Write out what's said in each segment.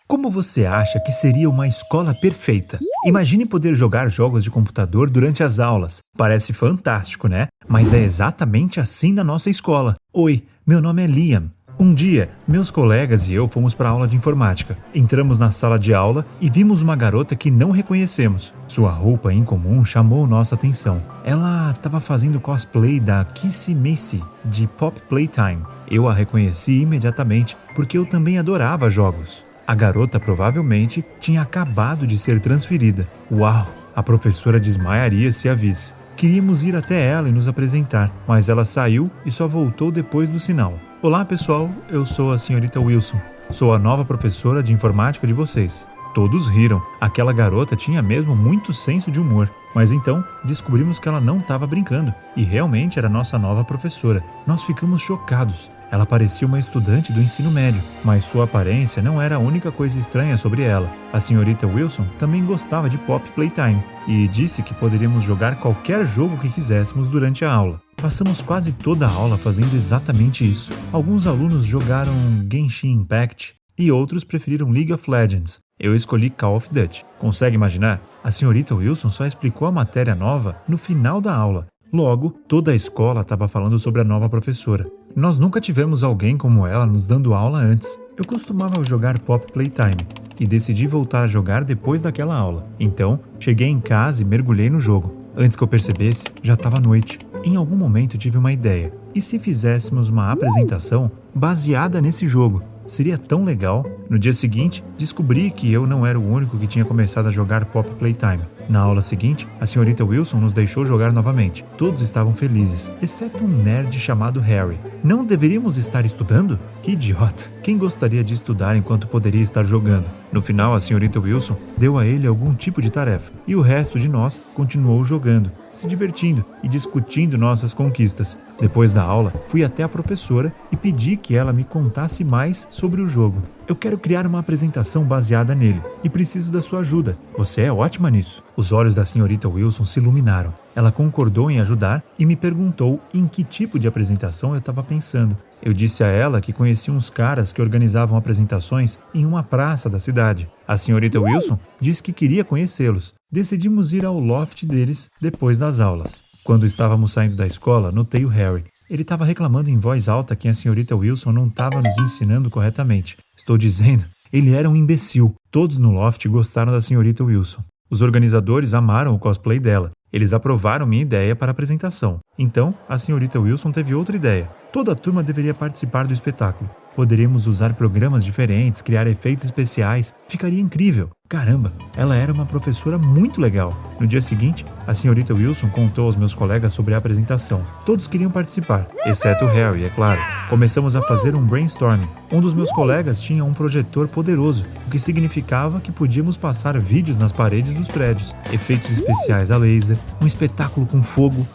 Como você acha que seria uma escola perfeita? Imagine poder jogar jogos de computador durante as aulas. Parece fantástico, né? Mas é exatamente assim na nossa escola. Oi, meu nome é Liam. Um dia, meus colegas e eu fomos para a aula de informática. Entramos na sala de aula e vimos uma garota que não reconhecemos. Sua roupa incomum chamou nossa atenção. Ela estava fazendo cosplay da Kissy Missy, de Pop Playtime. Eu a reconheci imediatamente, porque eu também adorava jogos. A garota provavelmente tinha acabado de ser transferida. Uau! A professora desmaiaria se a visse. Queríamos ir até ela e nos apresentar, mas ela saiu e só voltou depois do sinal. Olá pessoal, eu sou a senhorita Wilson. Sou a nova professora de informática de vocês. Todos riram. Aquela garota tinha mesmo muito senso de humor. Mas então, descobrimos que ela não estava brincando e realmente era nossa nova professora. Nós ficamos chocados. Ela parecia uma estudante do ensino médio, mas sua aparência não era a única coisa estranha sobre ela. A senhorita Wilson também gostava de Pop Playtime e disse que poderíamos jogar qualquer jogo que quiséssemos durante a aula. Passamos quase toda a aula fazendo exatamente isso. Alguns alunos jogaram Genshin Impact e outros preferiram League of Legends. Eu escolhi Call of Duty. Consegue imaginar? A senhorita Wilson só explicou a matéria nova no final da aula. Logo, toda a escola estava falando sobre a nova professora. Nós nunca tivemos alguém como ela nos dando aula antes. Eu costumava jogar Pop Playtime e decidi voltar a jogar depois daquela aula. Então, cheguei em casa e mergulhei no jogo. Antes que eu percebesse, já estava noite. Em algum momento tive uma ideia. E se fizéssemos uma apresentação baseada nesse jogo? Seria tão legal. No dia seguinte, descobri que eu não era o único que tinha começado a jogar Pop Playtime. Na aula seguinte, a senhorita Wilson nos deixou jogar novamente. Todos estavam felizes, exceto um nerd chamado Harry. Não deveríamos estar estudando? Que idiota! Quem gostaria de estudar enquanto poderia estar jogando? No final, a senhorita Wilson deu a ele algum tipo de tarefa, e o resto de nós continuou jogando, se divertindo e discutindo nossas conquistas. Depois da aula, fui até a professora e pedi que ela me contasse mais sobre o jogo. Eu quero criar uma apresentação baseada nele e preciso da sua ajuda. Você é ótima nisso. Os olhos da senhorita Wilson se iluminaram. Ela concordou em ajudar e me perguntou em que tipo de apresentação eu estava pensando. Eu disse a ela que conhecia uns caras que organizavam apresentações em uma praça da cidade. A senhorita Wilson disse que queria conhecê-los. Decidimos ir ao loft deles depois das aulas. Quando estávamos saindo da escola, notei o Harry. Ele estava reclamando em voz alta que a senhorita Wilson não estava nos ensinando corretamente. Estou dizendo, ele era um imbecil. Todos no loft gostaram da senhorita Wilson. Os organizadores amaram o cosplay dela. Eles aprovaram minha ideia para a apresentação. Então, a senhorita Wilson teve outra ideia. Toda a turma deveria participar do espetáculo. Poderíamos usar programas diferentes, criar efeitos especiais. Ficaria incrível. Caramba, ela era uma professora muito legal. No dia seguinte, a senhorita Wilson contou aos meus colegas sobre a apresentação. Todos queriam participar, exceto o Harry, é claro. Começamos a fazer um brainstorming. Um dos meus colegas tinha um projetor poderoso, o que significava que podíamos passar vídeos nas paredes dos prédios, efeitos especiais a laser, um espetáculo com fogo.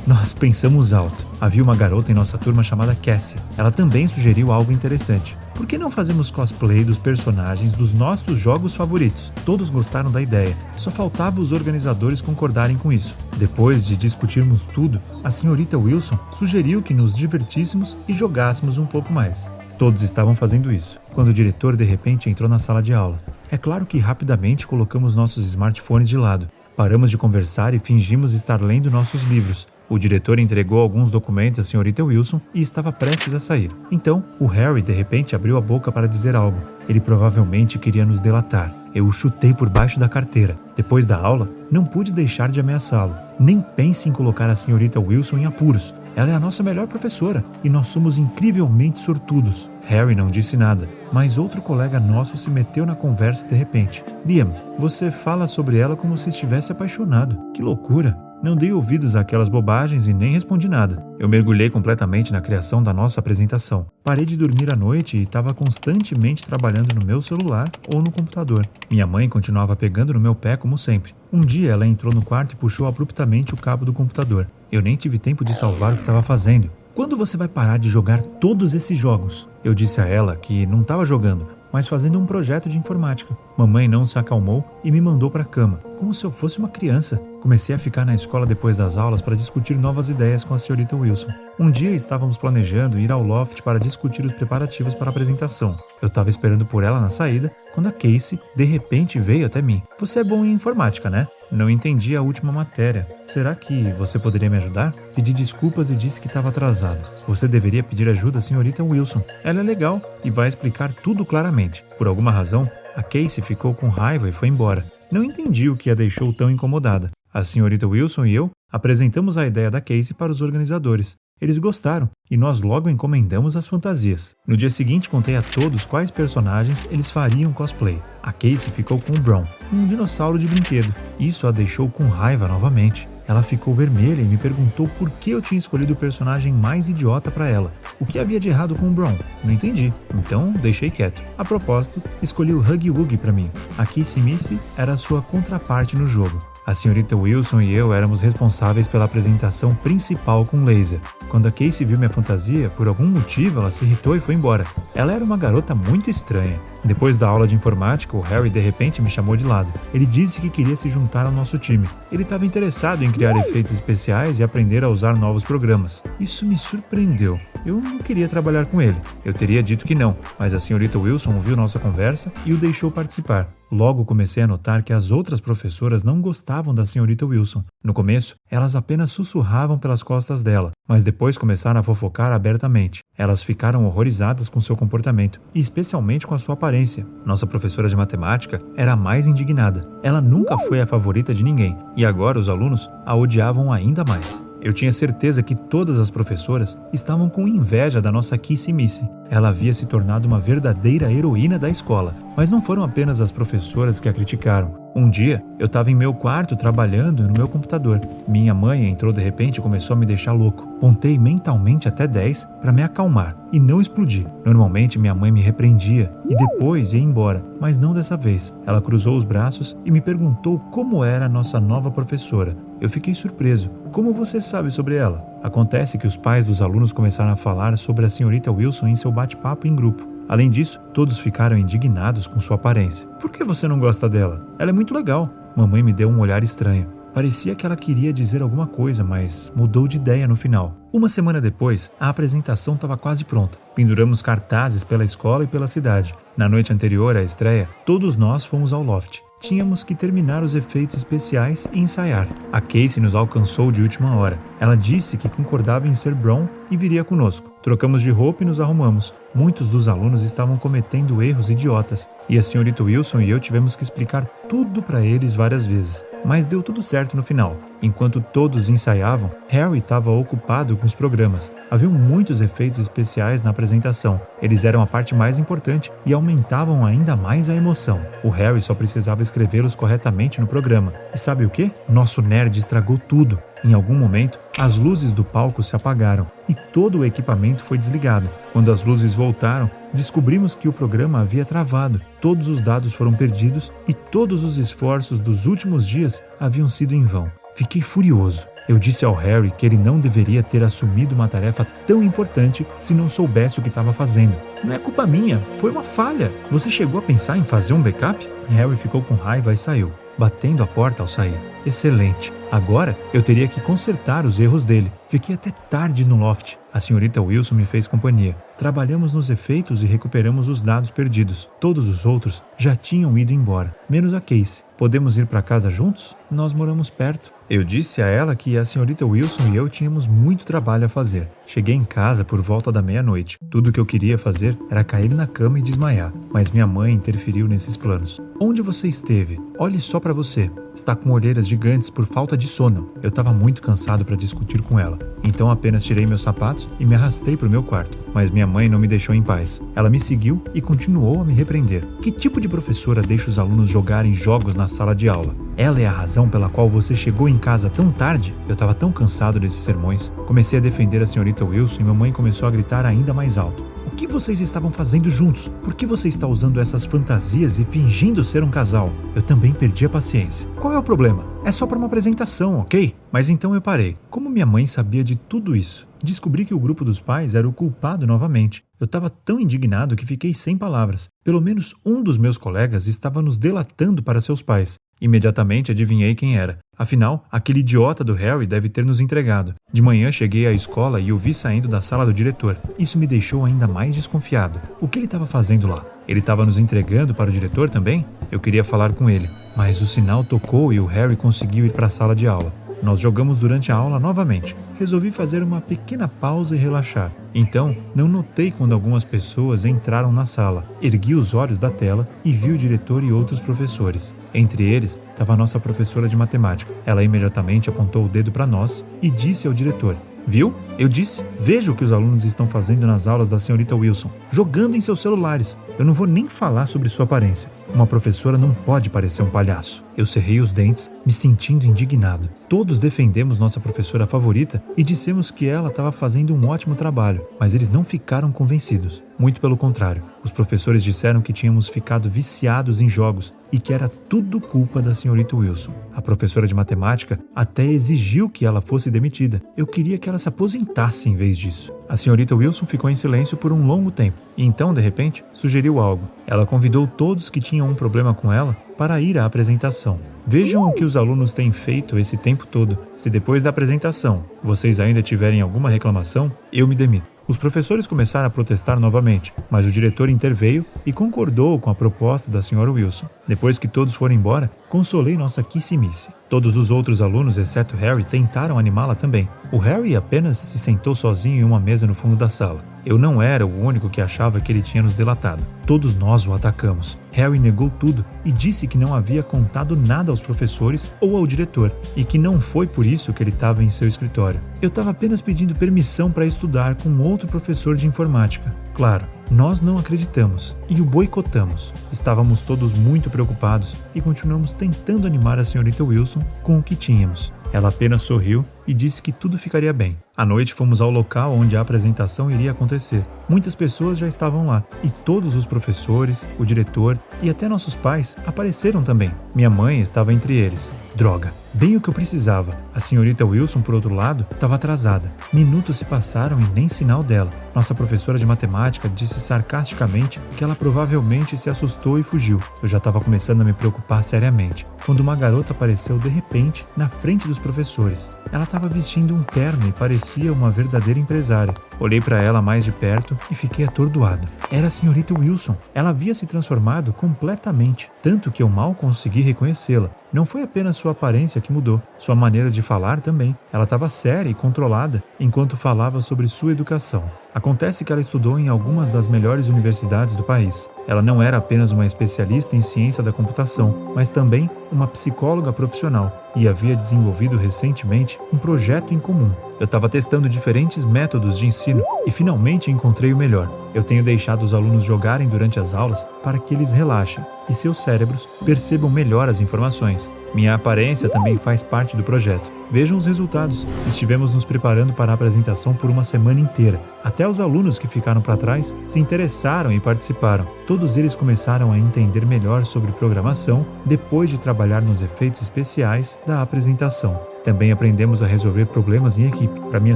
Nós pensamos alto. Havia uma garota em nossa turma chamada Cassie. Ela também sugeriu algo interessante. Por que não fazemos cosplay dos personagens dos nossos jogos favoritos? Todos gostaram da ideia. Só faltava os organizadores concordarem com isso. Depois de discutirmos tudo, a senhorita Wilson sugeriu que nos divertíssemos e jogássemos um pouco mais. Todos estavam fazendo isso, quando o diretor de repente entrou na sala de aula. É claro que rapidamente colocamos nossos smartphones de lado. Paramos de conversar e fingimos estar lendo nossos livros. O diretor entregou alguns documentos à senhorita Wilson e estava prestes a sair. Então, o Harry de repente abriu a boca para dizer algo. Ele provavelmente queria nos delatar. Eu o chutei por baixo da carteira. Depois da aula, não pude deixar de ameaçá-lo. Nem pense em colocar a senhorita Wilson em apuros. Ela é a nossa melhor professora e nós somos incrivelmente sortudos. Harry não disse nada, mas outro colega nosso se meteu na conversa de repente. Liam, você fala sobre ela como se estivesse apaixonado. Que loucura! Não dei ouvidos àquelas bobagens e nem respondi nada. Eu mergulhei completamente na criação da nossa apresentação. Parei de dormir à noite e estava constantemente trabalhando no meu celular ou no computador. Minha mãe continuava pegando no meu pé como sempre. Um dia ela entrou no quarto e puxou abruptamente o cabo do computador. Eu nem tive tempo de salvar o que estava fazendo. Quando você vai parar de jogar todos esses jogos? Eu disse a ela que não estava jogando, mas fazendo um projeto de informática. Mamãe não se acalmou e me mandou para a cama, como se eu fosse uma criança. Comecei a ficar na escola depois das aulas para discutir novas ideias com a senhorita Wilson. Um dia estávamos planejando ir ao loft para discutir os preparativos para a apresentação. Eu estava esperando por ela na saída, quando a Casey, de repente, veio até mim. Você é bom em informática, né? Não entendi a última matéria. Será que você poderia me ajudar? Pedi desculpas e disse que estava atrasado. Você deveria pedir ajuda à senhorita Wilson. Ela é legal e vai explicar tudo claramente. Por alguma razão, a Casey ficou com raiva e foi embora. Não entendi o que a deixou tão incomodada. A senhorita Wilson e eu apresentamos a ideia da Casey para os organizadores. Eles gostaram e nós logo encomendamos as fantasias. No dia seguinte contei a todos quais personagens eles fariam cosplay. A Casey ficou com o Brown, um dinossauro de brinquedo. Isso a deixou com raiva novamente. Ela ficou vermelha e me perguntou por que eu tinha escolhido o personagem mais idiota para ela. O que havia de errado com o Brown? Não entendi, então deixei quieto. A propósito, escolhi o Huggy Wuggy para mim. A Casey Missy era a sua contraparte no jogo. A senhorita Wilson e eu éramos responsáveis pela apresentação principal com laser. Quando a Casey viu minha fantasia, por algum motivo ela se irritou e foi embora. Ela era uma garota muito estranha. Depois da aula de informática, o Harry de repente me chamou de lado. Ele disse que queria se juntar ao nosso time. Ele estava interessado em criar efeitos especiais e aprender a usar novos programas. Isso me surpreendeu. Eu não queria trabalhar com ele. Eu teria dito que não, mas a senhorita Wilson ouviu nossa conversa e o deixou participar. Logo comecei a notar que as outras professoras não gostavam da senhorita Wilson. No começo, elas apenas sussurravam pelas costas dela, mas depois começaram a fofocar abertamente. Elas ficaram horrorizadas com seu comportamento, e especialmente com a sua aparência. Nossa professora de matemática era a mais indignada. Ela nunca foi a favorita de ninguém, e agora os alunos a odiavam ainda mais. Eu tinha certeza que todas as professoras estavam com inveja da nossa Casey Missy. Ela havia se tornado uma verdadeira heroína da escola. Mas não foram apenas as professoras que a criticaram. Um dia, eu estava em meu quarto trabalhando no meu computador. Minha mãe entrou de repente e começou a me deixar louco. Contei mentalmente até 10 para me acalmar e não explodir. Normalmente minha mãe me repreendia e depois ia embora, mas não dessa vez. Ela cruzou os braços e me perguntou como era a nossa nova professora. Eu fiquei surpreso. Como você sabe sobre ela? Acontece que os pais dos alunos começaram a falar sobre a senhorita Wilson em seu bate-papo em grupo. Além disso, todos ficaram indignados com sua aparência. Por que você não gosta dela? Ela é muito legal. Mamãe me deu um olhar estranho. Parecia que ela queria dizer alguma coisa, mas mudou de ideia no final. Uma semana depois, a apresentação estava quase pronta. Penduramos cartazes pela escola e pela cidade. Na noite anterior à estreia, todos nós fomos ao loft. Tínhamos que terminar os efeitos especiais e ensaiar. A Casey nos alcançou de última hora. Ela disse que concordava em ser Brown e viria conosco. Trocamos de roupa e nos arrumamos. Muitos dos alunos estavam cometendo erros idiotas, e a senhorita Wilson e eu tivemos que explicar tudo para eles várias vezes. Mas deu tudo certo no final. Enquanto todos ensaiavam, Harry estava ocupado com os programas. Haviam muitos efeitos especiais na apresentação. Eles eram a parte mais importante e aumentavam ainda mais a emoção. O Harry só precisava escrevê-los corretamente no programa. E sabe o quê? Nosso nerd estragou tudo. Em algum momento, as luzes do palco se apagaram e todo o equipamento foi desligado. Quando as luzes voltaram, descobrimos que o programa havia travado. Todos os dados foram perdidos e todos os esforços dos últimos dias haviam sido em vão. Fiquei furioso. Eu disse ao Harry que ele não deveria ter assumido uma tarefa tão importante se não soubesse o que estava fazendo. Não é culpa minha, foi uma falha. Você chegou a pensar em fazer um backup? Harry ficou com raiva e saiu, batendo a porta ao sair. Excelente. Agora eu teria que consertar os erros dele. Fiquei até tarde no loft. A senhorita Wilson me fez companhia. Trabalhamos nos efeitos e recuperamos os dados perdidos. Todos os outros já tinham ido embora, menos a Casey. Podemos ir para casa juntos? Nós moramos perto. Eu disse a ela que a senhorita Wilson e eu tínhamos muito trabalho a fazer. Cheguei em casa por volta da meia-noite. Tudo o que eu queria fazer era cair na cama e desmaiar, mas minha mãe interferiu nesses planos. Onde você esteve? Olhe só para você. Está com olheiras gigantes por falta de sono. Eu estava muito cansado para discutir com ela. Então apenas tirei meus sapatos e me arrastei para o meu quarto. Mas minha mãe não me deixou em paz. Ela me seguiu e continuou a me repreender. Que tipo de professora deixa os alunos jogarem jogos na sala de aula? Ela é a razão pela qual você chegou em casa tão tarde? Eu estava tão cansado desses sermões. Comecei a defender a senhorita Wilson e mamãe começou a gritar ainda mais alto. O que vocês estavam fazendo juntos? Por que você está usando essas fantasias e fingindo ser um casal? Eu também perdi a paciência. Qual é o problema? É só para uma apresentação, ok? Mas então eu parei. Como minha mãe sabia de tudo isso? Descobri que o grupo dos pais era o culpado novamente. Eu estava tão indignado que fiquei sem palavras. Pelo menos um dos meus colegas estava nos delatando para seus pais. Imediatamente adivinhei quem era. Afinal, aquele idiota do Harry deve ter nos entregado. De manhã cheguei à escola e o vi saindo da sala do diretor. Isso me deixou ainda mais desconfiado. O que ele estava fazendo lá? Ele estava nos entregando para o diretor também? Eu queria falar com ele, mas o sinal tocou e o Harry conseguiu ir para a sala de aula. Nós jogamos durante a aula novamente. Resolvi fazer uma pequena pausa e relaxar. Então, não notei quando algumas pessoas entraram na sala. Ergui os olhos da tela e vi o diretor e outros professores. Entre eles, estava a nossa professora de matemática. Ela imediatamente apontou o dedo para nós e disse ao diretor: "Viu? Eu disse, veja o que os alunos estão fazendo nas aulas da senhorita Wilson, jogando em seus celulares. Eu não vou nem falar sobre sua aparência. Uma professora não pode parecer um palhaço." Eu cerrei os dentes, me sentindo indignado. Todos defendemos nossa professora favorita e dissemos que ela estava fazendo um ótimo trabalho, mas eles não ficaram convencidos. Muito pelo contrário, os professores disseram que tínhamos ficado viciados em jogos e que era tudo culpa da senhorita Wilson. A professora de matemática até exigiu que ela fosse demitida. Eu queria que ela se aposentasse em vez disso. A senhorita Wilson ficou em silêncio por um longo tempo e então, de repente, sugeriu algo. Ela convidou todos que tinham um problema com ela para ir à apresentação. Vejam o que os alunos têm feito esse tempo todo. Se depois da apresentação vocês ainda tiverem alguma reclamação, eu me demito. Os professores começaram a protestar novamente, mas o diretor interveio e concordou com a proposta da senhora Wilson. Depois que todos foram embora, consolei nossa quissimice. Todos os outros alunos, exceto Harry, tentaram animá-la também. O Harry apenas se sentou sozinho em uma mesa no fundo da sala. Eu não era o único que achava que ele tinha nos delatado. Todos nós o atacamos. Harry negou tudo e disse que não havia contado nada aos professores ou ao diretor e que não foi por isso que ele estava em seu escritório. Eu estava apenas pedindo permissão para estudar com outro professor de informática. Claro, nós não acreditamos e o boicotamos. Estávamos todos muito preocupados e continuamos tentando animar a senhorita Wilson com o que tínhamos. Ela apenas sorriu e disse que tudo ficaria bem. À noite fomos ao local onde a apresentação iria acontecer. Muitas pessoas já estavam lá e todos os professores, o diretor e até nossos pais apareceram também. Minha mãe estava entre eles. Droga, bem o que eu precisava. A senhorita Wilson, por outro lado, estava atrasada. Minutos se passaram e nem sinal dela. Nossa professora de matemática disse sarcasticamente que ela provavelmente se assustou e fugiu. Eu já estava começando a me preocupar seriamente, quando uma garota apareceu de repente na frente dos professores. Ela estava vestindo um terno e parecia uma verdadeira empresária. Olhei para ela mais de perto e fiquei atordoado. Era a senhorita Wilson. Ela havia se transformado completamente, tanto que eu mal consegui reconhecê-la. Não foi apenas sua aparência que mudou, sua maneira de falar também. Ela estava séria e controlada enquanto falava sobre sua educação. Acontece que ela estudou em algumas das melhores universidades do país. Ela não era apenas uma especialista em ciência da computação, mas também uma psicóloga profissional e havia desenvolvido recentemente um projeto em comum. Eu estava testando diferentes métodos de ensino e finalmente encontrei o melhor. Eu tenho deixado os alunos jogarem durante as aulas para que eles relaxem e seus cérebros percebam melhor as informações. Minha aparência também faz parte do projeto. Vejam os resultados. Estivemos nos preparando para a apresentação por uma semana inteira. Até os alunos que ficaram para trás se interessaram e participaram. Todos eles começaram a entender melhor sobre programação depois de trabalhar nos efeitos especiais da apresentação. Também aprendemos a resolver problemas em equipe. Para minha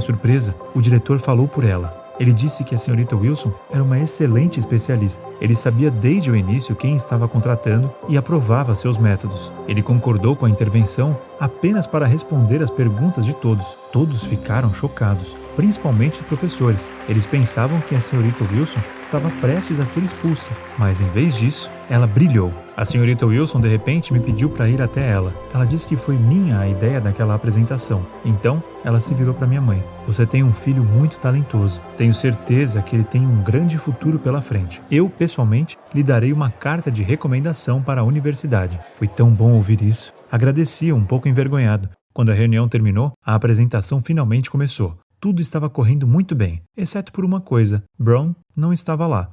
surpresa, o diretor falou por ela. Ele disse que a senhorita Wilson era uma excelente especialista. Ele sabia desde o início quem estava contratando e aprovava seus métodos. Ele concordou com a intervenção apenas para responder às perguntas de todos. Todos ficaram chocados, principalmente os professores. Eles pensavam que a senhorita Wilson estava prestes a ser expulsa, mas em vez disso, ela brilhou. A senhorita Wilson de repente me pediu para ir até ela. Ela disse que foi minha a ideia daquela apresentação. Então, ela se virou para minha mãe. Você tem um filho muito talentoso. Tenho certeza que ele tem um grande futuro pela frente. Eu, pessoalmente, lhe darei uma carta de recomendação para a universidade. Foi tão bom ouvir isso. Agradeci, um pouco envergonhado. Quando a reunião terminou, a apresentação finalmente começou. Tudo estava correndo muito bem, exceto por uma coisa. Brown não estava lá.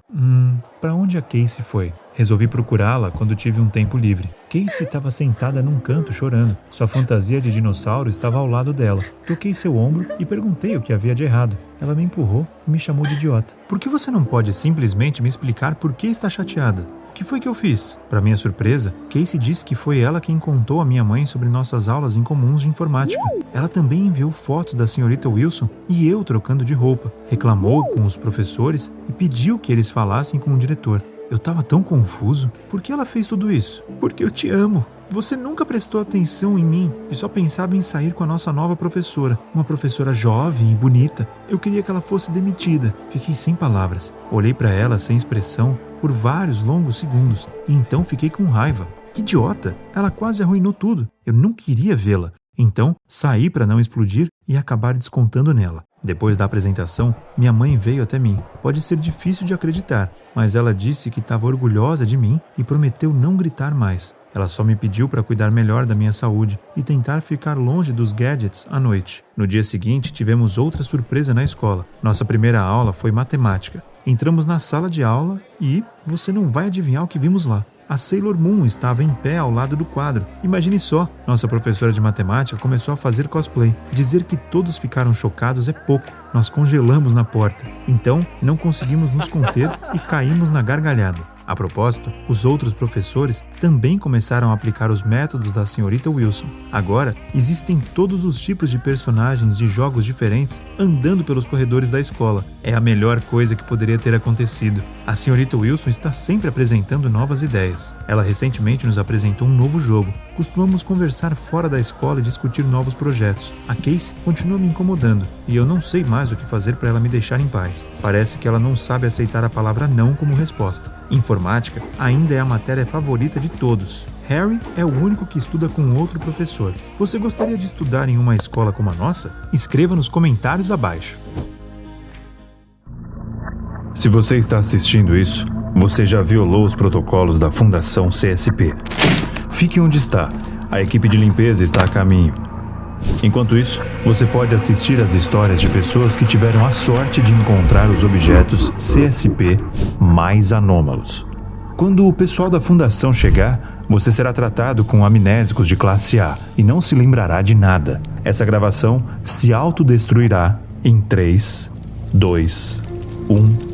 Para onde a Casey foi? Resolvi procurá-la quando tive um tempo livre. Casey estava sentada num canto chorando. Sua fantasia de dinossauro estava ao lado dela. Toquei seu ombro e perguntei o que havia de errado. Ela me empurrou e me chamou de idiota. Por que você não pode simplesmente me explicar por que está chateada? O que foi que eu fiz? Para minha surpresa, Casey disse que foi ela quem contou à minha mãe sobre nossas aulas incomuns de informática. Ela também enviou fotos da senhorita Wilson e eu trocando de roupa, reclamou com os professores e pediu que eles falassem com o diretor. Eu estava tão confuso. Por que ela fez tudo isso? Porque eu te amo. Você nunca prestou atenção em mim e só pensava em sair com a nossa nova professora. Uma professora jovem e bonita. Eu queria que ela fosse demitida. Fiquei sem palavras. Olhei para ela sem expressão por vários longos segundos e então fiquei com raiva. Que idiota! Ela quase arruinou tudo. Eu não queria vê-la. Então, saí para não explodir e acabar descontando nela. Depois da apresentação, minha mãe veio até mim. Pode ser difícil de acreditar, mas ela disse que estava orgulhosa de mim e prometeu não gritar mais. Ela só me pediu para cuidar melhor da minha saúde e tentar ficar longe dos gadgets à noite. No dia seguinte, tivemos outra surpresa na escola. Nossa primeira aula foi matemática. Entramos na sala de aula e você não vai adivinhar o que vimos lá. A Sailor Moon estava em pé ao lado do quadro. Imagine só, nossa professora de matemática começou a fazer cosplay. Dizer que todos ficaram chocados é pouco. Nós congelamos na porta. Então, não conseguimos nos conter e caímos na gargalhada. A propósito, os outros professores também começaram a aplicar os métodos da senhorita Wilson. Agora, existem todos os tipos de personagens de jogos diferentes andando pelos corredores da escola. É a melhor coisa que poderia ter acontecido. A senhorita Wilson está sempre apresentando novas ideias. Ela recentemente nos apresentou um novo jogo. Costumamos conversar fora da escola e discutir novos projetos. A Casey continua me incomodando e eu não sei mais o que fazer para ela me deixar em paz. Parece que ela não sabe aceitar a palavra não como resposta. Informática ainda é a matéria favorita de todos. Harry é o único que estuda com outro professor. Você gostaria de estudar em uma escola como a nossa? Escreva nos comentários abaixo. Se você está assistindo isso, você já violou os protocolos da Fundação CSP. Fique onde está. A equipe de limpeza está a caminho. Enquanto isso, você pode assistir às histórias de pessoas que tiveram a sorte de encontrar os objetos CSP mais anômalos. Quando o pessoal da Fundação chegar, você será tratado com amnésicos de classe A e não se lembrará de nada. Essa gravação se autodestruirá em 3, 2, 1...